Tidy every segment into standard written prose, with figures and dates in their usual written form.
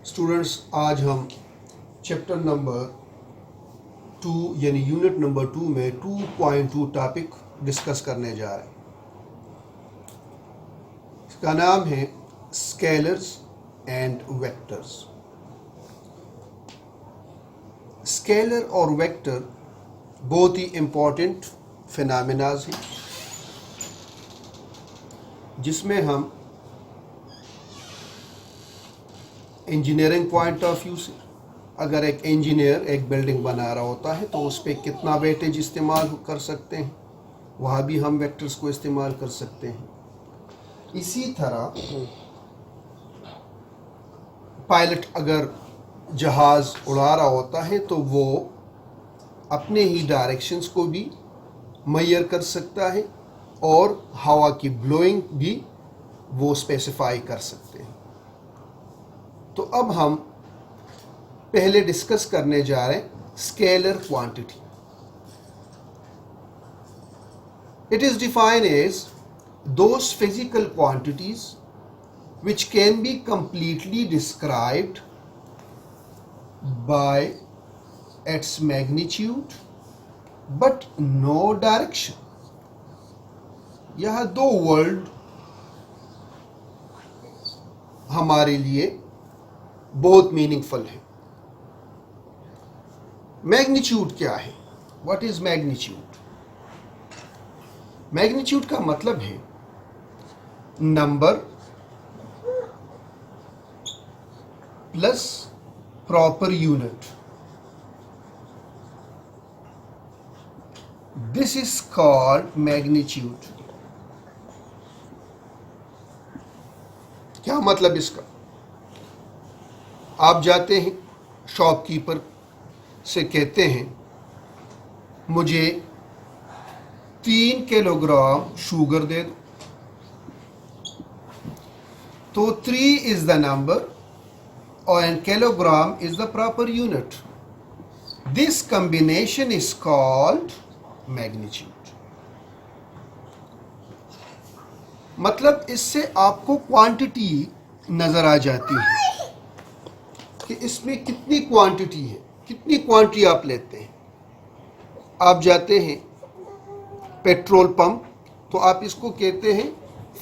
Students, आज हम chapter number 2 यानी यूनिट नंबर 2 में 2.2 टॉपिक डिस्कस करने जा रहे हैं। इसका नाम है स्केलर्स एंड वेक्टर्स। स्केलर और वेक्टर बहुत ही इम्पोर्टेंट फिनोमेनाज हैं जिसमें हम इंजीनियरिंग पॉइंट ऑफ व्यू से, अगर एक इंजीनियर एक बिल्डिंग बना रहा होता है तो उस पर कितना वेटेज इस्तेमाल कर सकते हैं, वहाँ भी हम वेक्टर्स को इस्तेमाल कर सकते हैं। इसी तरह पायलट अगर जहाज़ उड़ा रहा होता है तो वो अपने ही डायरेक्शंस को भी मेजर कर सकता है और हवा की ब्लोइंग भी वो स्पेसिफाई कर सकते हैं। तो अब हम पहले डिस्कस करने जा रहे हैं scalar quantity. It is defined as those physical quantities which can be completely described by its magnitude but no direction। यह दो वर्ड हमारे लिए बहुत मीनिंगफुल है। मैग्नीट्यूड क्या है? What is magnitude? मैग्नीट्यूड का मतलब है number plus proper unit. This is called magnitude. क्या मतलब इसका? आप जाते हैं शॉपकीपर से कहते हैं मुझे 3 किलोग्राम शुगर दे दो, तो 3 is the number and kilogram is the proper unit. This combination is called magnitude। मतलब इससे आपको क्वांटिटी नजर आ जाती है कि इसमें कितनी क्वांटिटी है, कितनी क्वांटिटी आप लेते हैं। आप जाते हैं पेट्रोल पंप तो आप इसको कहते हैं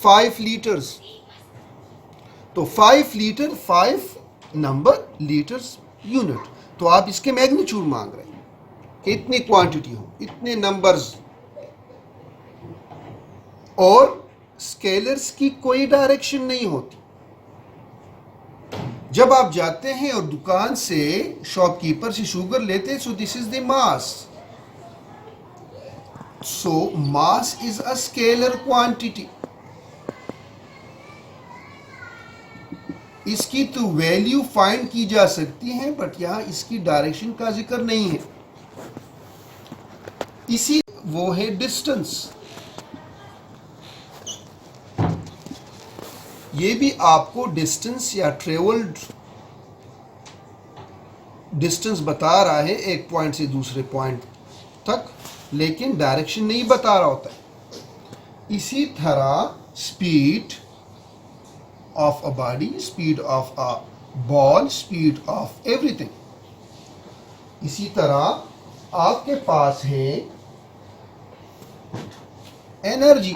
5 लीटर्स, तो 5 लीटर 5 नंबर लीटर्स यूनिट, तो आप इसके मैग्नीट्यूड मांग रहे हैं कि इतनी क्वांटिटी हो, इतने नंबर्स। और स्केलर्स की कोई डायरेक्शन नहीं होती। जब आप जाते हैं और दुकान से शॉपकीपर से शुगर लेते हैं, so this is the mass. So mass is a scalar quantity. इसकी तो वैल्यू फाइंड की जा सकती है बट यहां इसकी डायरेक्शन का जिक्र नहीं है। इसी वो है डिस्टेंस। ये भी आपको डिस्टेंस या ट्रेवल्ड डिस्टेंस बता रहा है एक पॉइंट से दूसरे पॉइंट तक, लेकिन डायरेक्शन नहीं बता रहा होता है। इसी तरह speed of a body, speed of a ball, speed of everything। इसी तरह आपके पास है energy.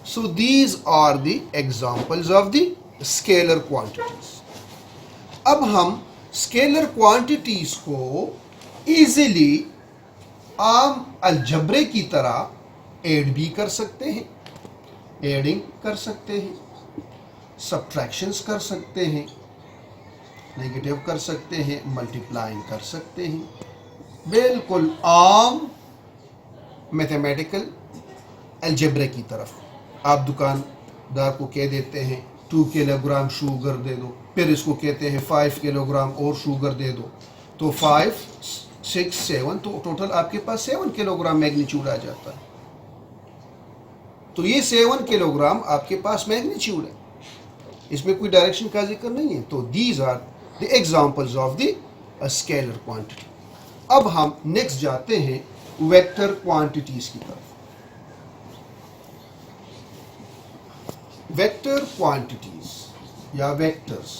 So these are the examples of the scalar quantities। अब हम स्केलर क्वांटिटीज को इजीली आम अलजब्रे की तरह ऐड भी कर सकते हैं, एडिंग कर सकते हैं, सब्ट्रैक्शंस कर सकते हैं, नेगेटिव कर सकते हैं, मल्टीप्लाइंग कर सकते हैं। बिल्कुल आम मैथमेटिकल अलजेब्रा की तरफ आप दुकानदार को कह देते हैं 2 किलोग्राम शुगर दे दो, फिर इसको कहते हैं 5 किलोग्राम और शुगर दे दो, तो 5 6 7, तो टोटल आपके पास 7 किलोग्राम मैग्नीट्यूड आ जाता है। तो ये 7 किलोग्राम आपके पास मैग्नीट्यूड है, इसमें कोई डायरेक्शन का जिक्र नहीं है। तो these are the examples of the scalar quantity. अब हम नेक्स्ट जाते हैं वेक्टर क्वांटिटीज की तरफ। वेक्टर क्वांटिटीज या वेक्टर्स।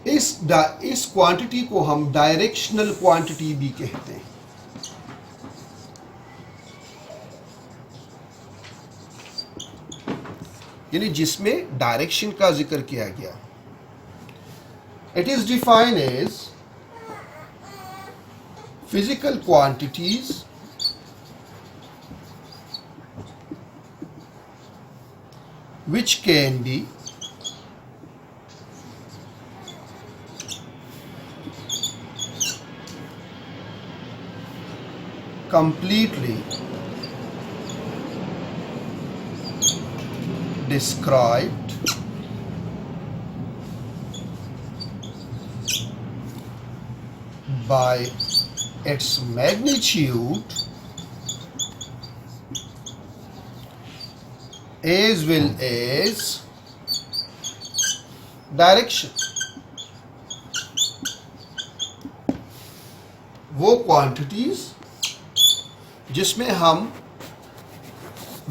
इस क्वांटिटी को हम डायरेक्शनल क्वांटिटी भी कहते हैं। यानी जिसमें डायरेक्शन का जिक्र किया गया। It is defined as physical quantities which can be completely described by its magnitude as well as direction। वो क्वांटिटीज जिसमें हम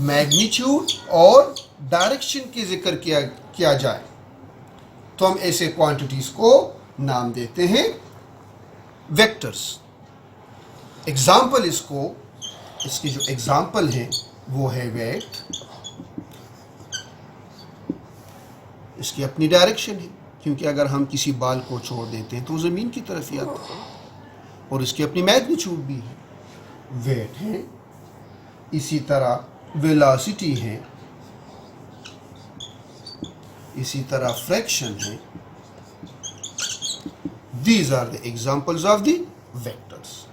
मैग्नीट्यूड और डायरेक्शन की जिक्र किया जाए तो हम ऐसे क्वांटिटीज को नाम देते हैं वेक्टर्स। एग्जाम्पल इसकी जो एग्जाम्पल है वो है वेट। इसकी अपनी डायरेक्शन है, क्योंकि अगर हम किसी बाल को छोड़ देते हैं तो ज़मीन की तरफ ही आता है, और इसकी अपनी मैग्नीट्यूड भी है, वेट है। इसी तरह वेलोसिटी है, इसी तरह फ्रैक्शन है। These are the examples of the vectors.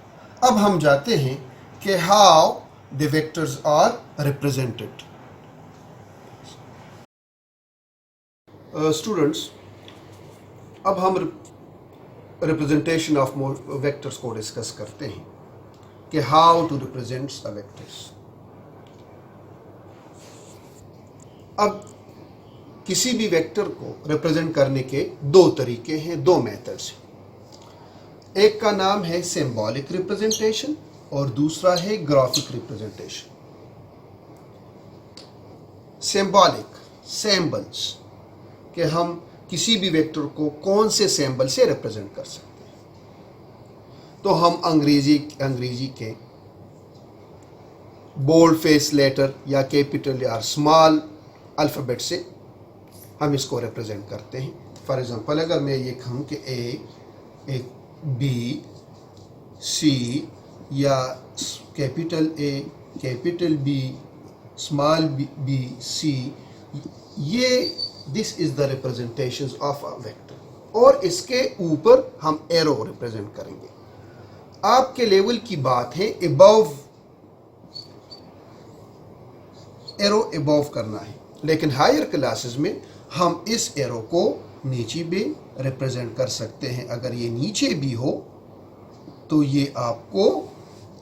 अब हम जाते हैं कि how the vectors are represented. Students, अब हम रिप्रेजेंटेशन ऑफ वेक्टर्स को डिस्कस करते हैं कि how to represent the vectors. अब किसी भी वेक्टर को रिप्रेजेंट करने के दो तरीके हैं, दो मेथड्स हैं। एक का नाम है सिंबॉलिक रिप्रेजेंटेशन और दूसरा है ग्राफिक रिप्रेजेंटेशन। सिंबॉलिक, सिंबल्स, कि हम किसी भी वेक्टर को कौन से सिंबल से रिप्रेजेंट कर सकते हैं। तो हम अंग्रेजी के बोल्ड फेस लेटर या कैपिटल या स्मॉल अल्फ़ाबेट से हम इसको रिप्रेजेंट करते हैं। फॉर एग्जांपल, अगर मैं ये कहूँ कि ए, बी, सी, या capital A, capital B, small B, C, ये this is the representation of a vector. और इसके ऊपर हम एरो रिप्रेजेंट करेंगे। आपके लेवल की बात है अबव, एरो अबव करना है, लेकिन हायर क्लासेस में हम इस एरो को नीचे भी रिप्रेजेंट कर सकते हैं। अगर ये नीचे भी हो तो ये आपको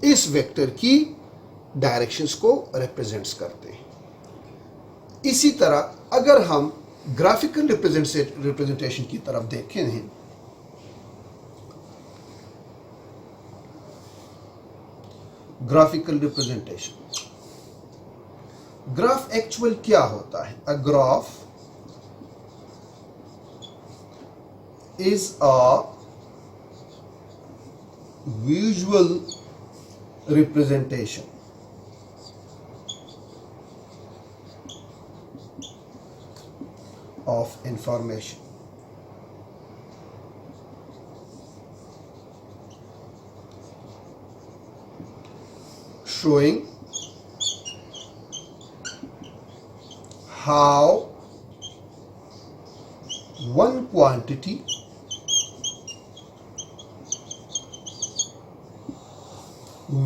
इस वेक्टर की डायरेक्शंस को रिप्रेजेंट्स करते हैं। इसी तरह अगर हम ग्राफिकल रिप्रेजेंटेशन की तरफ देखें हैं, ग्राफिकल रिप्रेजेंटेशन, ग्राफ एक्चुअल क्या होता है? A graph is a visual representation of information. Showing how one quantity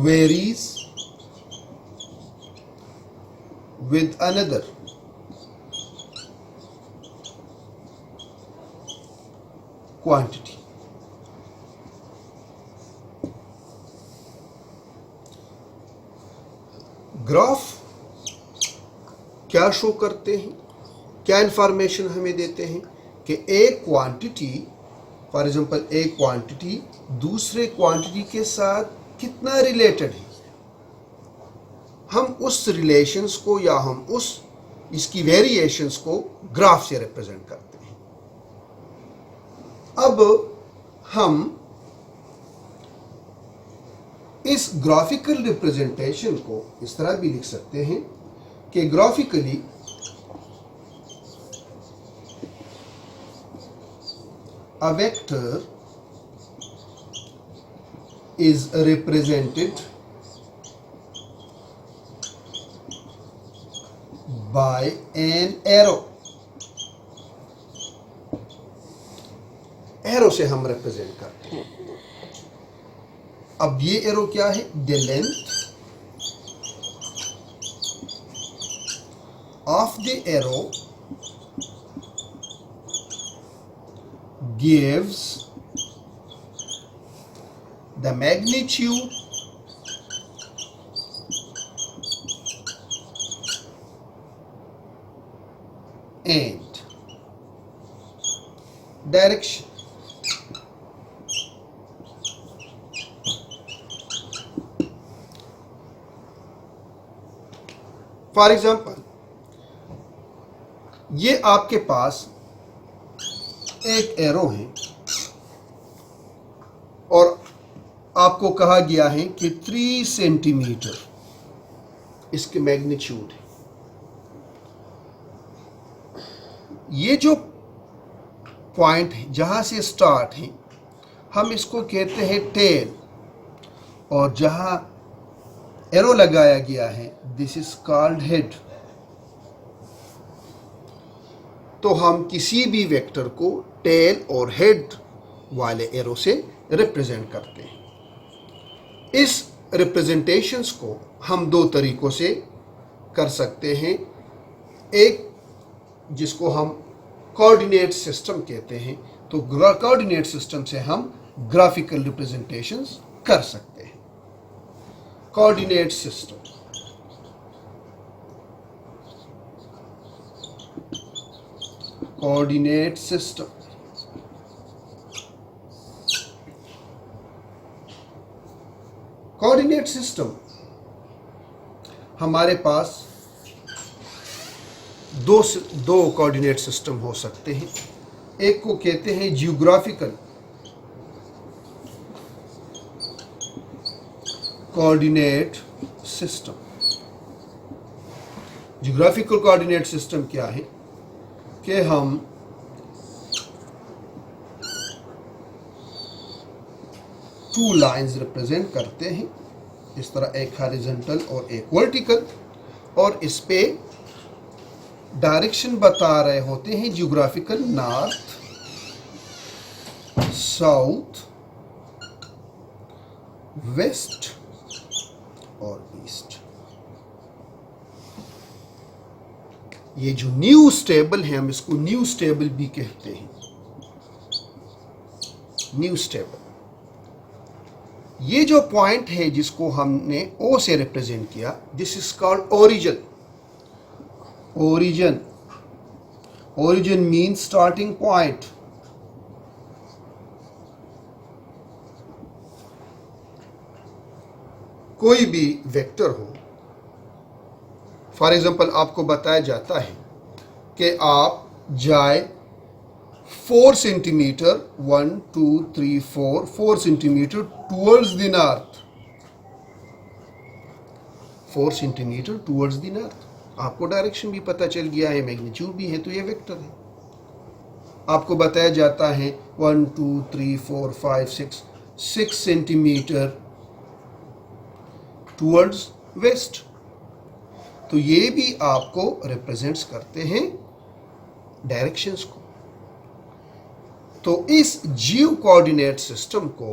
varies with another quantity. Graph क्या शो करते हैं, क्या इंफॉर्मेशन हमें देते हैं कि एक क्वांटिटी, फॉर एग्जांपल एक क्वांटिटी दूसरे क्वांटिटी के साथ कितना रिलेटेड है। हम उस रिलेशंस को या हम उस इसकी वेरिएशंस को ग्राफ से रिप्रेजेंट करते हैं। अब हम इस ग्राफिकल रिप्रेजेंटेशन को इस तरह भी लिख सकते हैं कि graphically a vector is represented by an arrow. Arrow से हम रिप्रेजेंट करते हैं। अब ये एरो क्या है? The length of the arrow gives the magnitude and direction. For example, ये आपके पास एक एरो है और आपको कहा गया है कि 3 सेंटीमीटर इसके मैग्नीट्यूड है। ये जो पॉइंट है जहां से स्टार्ट है हम इसको कहते हैं टेल, और जहां एरो लगाया गया है दिस इज कॉल्ड हेड। तो हम किसी भी वेक्टर को टेल और हेड वाले एरो से रिप्रेजेंट करते हैं। इस रिप्रेजेंटेशंस को हम 2 तरीकों से कर सकते हैं। एक जिसको हम कोऑर्डिनेट सिस्टम कहते हैं, तो कोऑर्डिनेट सिस्टम से हम ग्राफिकल रिप्रेजेंटेशंस कर सकते हैं। Coordinate system coordinate system coordinate system हमारे पास दो कोऑर्डिनेट सिस्टम हो सकते हैं। एक को कहते हैं geographical coordinate system. Geographical coordinate system क्या है कि हम टू लाइंस रिप्रेजेंट करते हैं, इस तरह एक हॉरिजॉन्टल और एक वर्टिकल, और इस पे डायरेक्शन बता रहे होते हैं जियोग्राफिकल नॉर्थ, साउथ, वेस्ट और ईस्ट। ये जो न्यूज टेबल है हम इसको न्यूज टेबल भी कहते हैं। न्यूज टेबल ये जो पॉइंट है जिसको हमने ओ से रिप्रेजेंट किया, this is called origin. Origin origin means starting point. कोई भी वेक्टर हो, फॉर एग्जाम्पल आपको बताया जाता है कि आप जाए 4 centimetre 1 2 3 4 centimetre towards the north, 4 centimetre towards the north. आपको डायरेक्शन भी पता चल गया है, मैग्नीट्यूड भी है, तो ये वेक्टर है। आपको बताया जाता है 1 2 3 4 5 6 सेंटीमीटर टूवर्ड्स वेस्ट, तो ये भी आपको रिप्रेजेंट्स करते हैं डायरेक्शंस को। तो इस जियो कोऑर्डिनेट सिस्टम को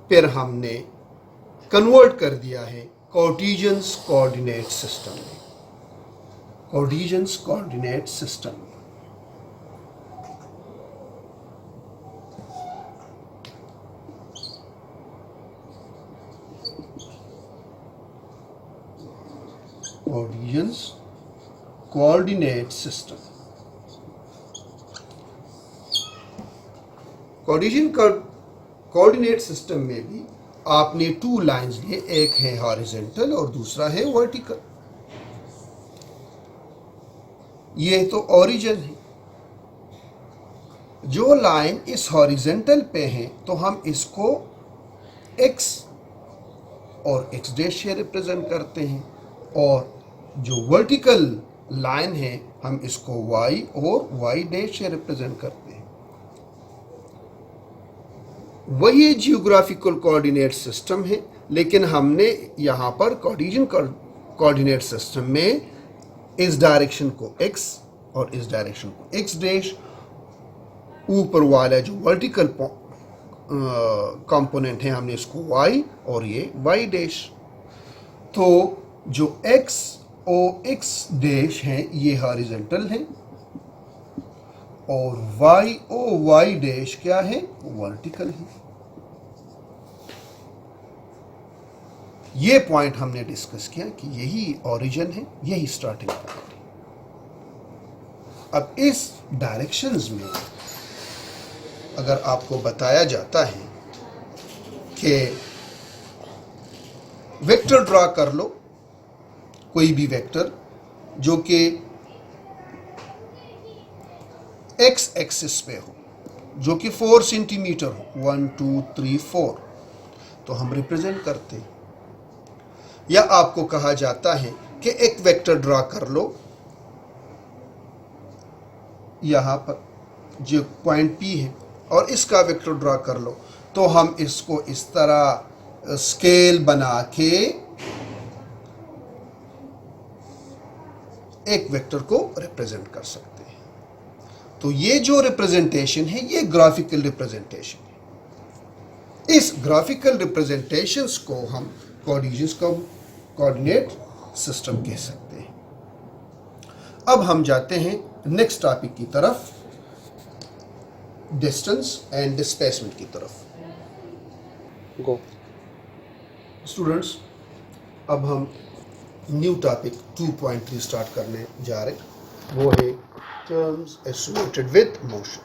फिर हमने कन्वर्ट कर दिया है कार्टेशियन कोऑर्डिनेट सिस्टम में। Cartesian coordinate system Cartesian coordinate system. Cartesian coordinate system में भी आपने 2 लाइंस लिए, एक है हॉरिजॉन्टल और दूसरा है वर्टिकल। ये तो ओरिजिन है। जो लाइन इस हॉरिजेंटल पे है तो हम इसको x और x डैश से रिप्रेजेंट करते हैं, और जो वर्टिकल लाइन है हम इसको y और y डैश से रिप्रेजेंट करते हैं। वही जियोग्राफिकल कोऑर्डिनेट सिस्टम है, लेकिन हमने यहाँ पर कार्टेशियन कोऑर्डिनेट सिस्टम में इस डायरेक्शन को x और इस डायरेक्शन को x डैश, ऊपर वाला जो वर्टिकल कंपोनेंट है हमने इसको y और ये y डैश। तो जो x और x डैश है ये हॉरिजॉन्टल है, और y और y डैश क्या है, वर्टिकल है। ये पॉइंट हमने डिस्कस किया कि यही ओरिजिन है, यही स्टार्टिंग पॉइंट है। अब इस डायरेक्शंस में अगर आपको बताया जाता है कि वेक्टर ड्रा कर लो, कोई भी वेक्टर जो कि x एक्सिस पे हो, जो कि 4 सेंटीमीटर हो, 1 2 3 4, तो हम रिप्रेजेंट करते हैं। या आपको कहा जाता है कि एक वेक्टर ड्रा कर लो, यहां पर जो पॉइंट P है और इसका वेक्टर ड्रा कर लो, तो हम इसको इस तरह स्केल बना के एक वेक्टर को रिप्रेजेंट कर सकते हैं। तो ये जो रिप्रेजेंटेशन है ये ग्राफिकल रिप्रेजेंटेशन है। इस ग्राफिकल रिप्रेजेंटेशंस को हम कोऑर्डिनेट सिस्टम कह सकते हैं। अब हम जाते हैं नेक्स्ट टॉपिक की तरफ, डिस्टेंस एंड डिस्प्लेसमेंट की तरफ। गो स्टूडेंट्स, अब हम न्यू टॉपिक 2.3 स्टार्ट करने जा रहे हैं, वो है टर्म्स एसोसिएटेड विद मोशन।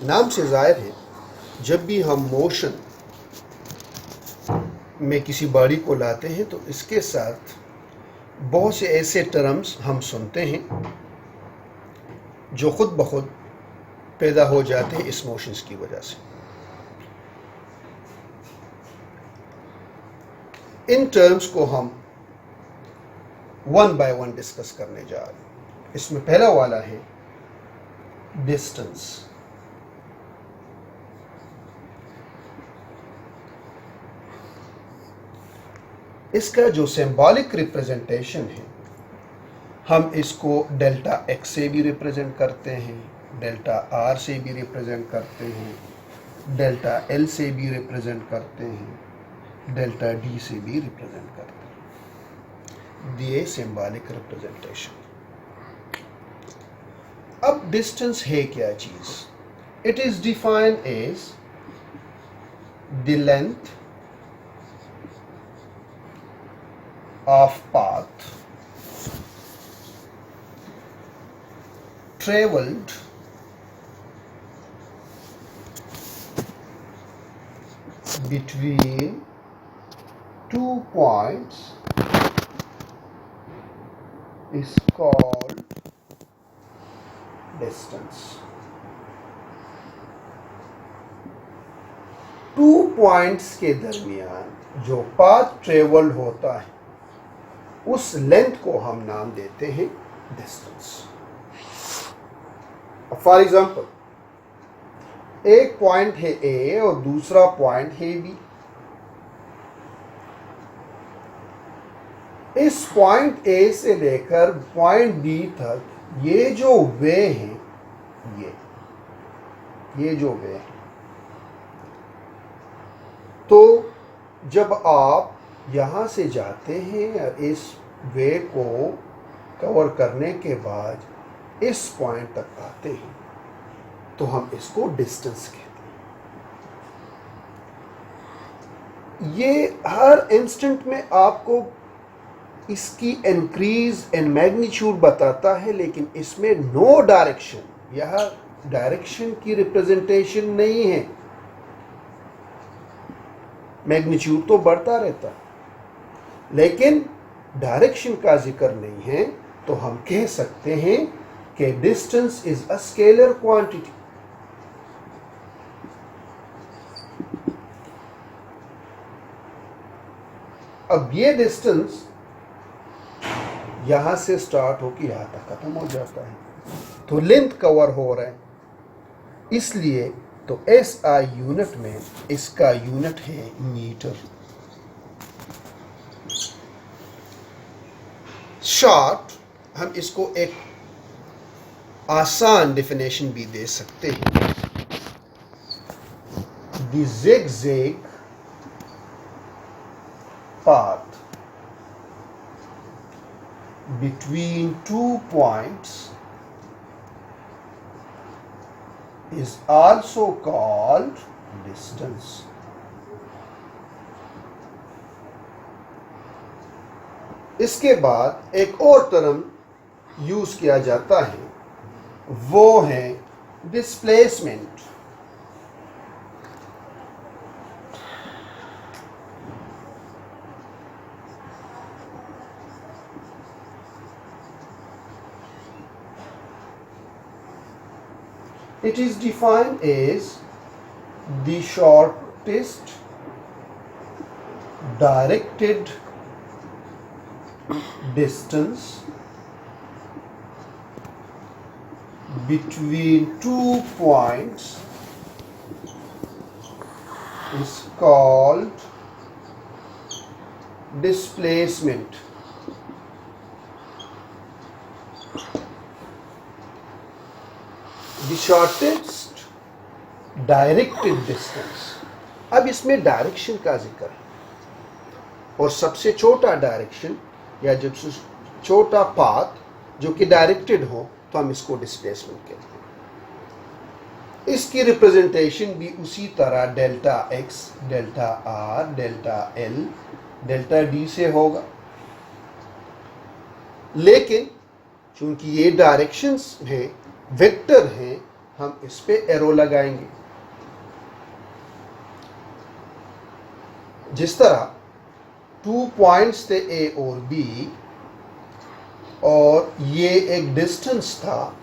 नाम से जाहिर है, जब भी हम मोशन में किसी बॉडी को लाते हैं तो इसके साथ बहुत से ऐसे टर्म्स हम सुनते हैं जो खुद ब खुद पैदा हो जाते हैं इस मोशंस की वजह से। इन टर्म्स को हम वन बाय वन डिस्कस करने जा रहे हैं। इसमें पहला वाला है डिस्टेंस। इसका जो सिंबॉलिक रिप्रेजेंटेशन है, हम इसको डेल्टा x से भी रिप्रेजेंट करते हैं, डेल्टा r से भी रिप्रेजेंट करते हैं, डेल्टा l से भी रिप्रेजेंट करते हैं, डेल्टा d से भी रिप्रेजेंट करते हैं। दिए सिंबॉलिक रिप्रेजेंटेशन। अब डिस्टेंस है क्या चीज? It is defined as the length of path traveled between 2 points is called distance. 2 points के दरमियान जो पाथ ट्रेवल्ड होता है उस लेंथ को हम नाम देते हैं डिस्टेंस। फॉर एग्जाम्पल, एक पॉइंट है ए और दूसरा पॉइंट है बी। इस पॉइंट ए से लेकर पॉइंट बी तक ये जो वे हैं, ये जो वे हैं, तो जब आप यहाँ से जाते हैं और इस वे को कवर करने के बाद इस पॉइंट तक आते हैं तो हम इसको डिस्टेंस कहते हैं। ये हर इंस्टेंट में आपको इसकी इंक्रीज इन मैग्नीट्यूड बताता है, लेकिन इसमें नो डायरेक्शन, यह डायरेक्शन की रिप्रेजेंटेशन नहीं है। मैग्नीट्यूड तो बढ़ता रहता है लेकिन डायरेक्शन का जिक्र नहीं है। तो हम कह सकते हैं कि distance is a scalar quantity. अब ये डिस्टेंस यहां से स्टार्ट होकर यहां तक खत्म हो जाता है, तो लेंथ कवर हो रहा है, इसलिए तो SI यूनिट में इसका यूनिट है मीटर। शॉर्ट हम इसको एक आसान डेफिनेशन भी दे सकते हैं। The zigzag path between 2 points is also called distance. इसके बाद एक और टर्म यूज किया जाता है, वो है displacement. It is defined as the shortest directed distance between 2 points is called displacement. The shortest directed distance, अब इसमें डायरेक्शन का जिक्र है, और सबसे छोटा डायरेक्शन या जब छोटा पाथ जो कि डायरेक्टेड हो तो हम इसको डिस्प्लेसमेंट कहते हैं। इसकी रिप्रेजेंटेशन भी उसी तरह delta x, delta r, delta l, delta d से होगा, लेकिन चूंकि ये डायरेक्शंस हैं, वेक्टर हैं, हम इस पे एरो लगाएंगे। जिस तरह 2 पॉइंट्स थे A और B, और ये एक डिस्टेंस था,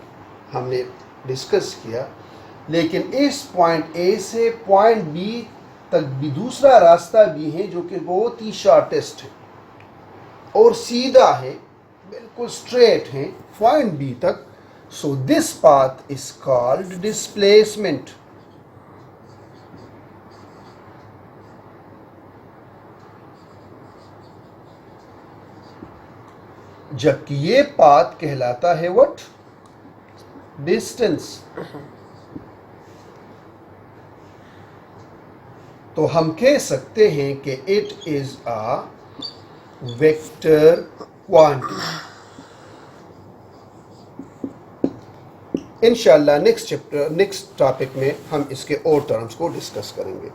हमने डिस्कस किया, लेकिन इस पॉइंट A से पॉइंट B तक भी दूसरा रास्ता भी है जो कि बहुत ही शॉर्टेस्ट है और सीधा है, बिल्कुल स्ट्रेट है पॉइंट B तक। So this path is called displacement. जबकि ये पाथ कहलाता है what? Distance. तो हम कह सकते हैं कि it is a vector quantity. इंशाल्लाह नेक्स्ट टॉपिक में हम इसके और टर्म्स को डिस्कस करेंगे।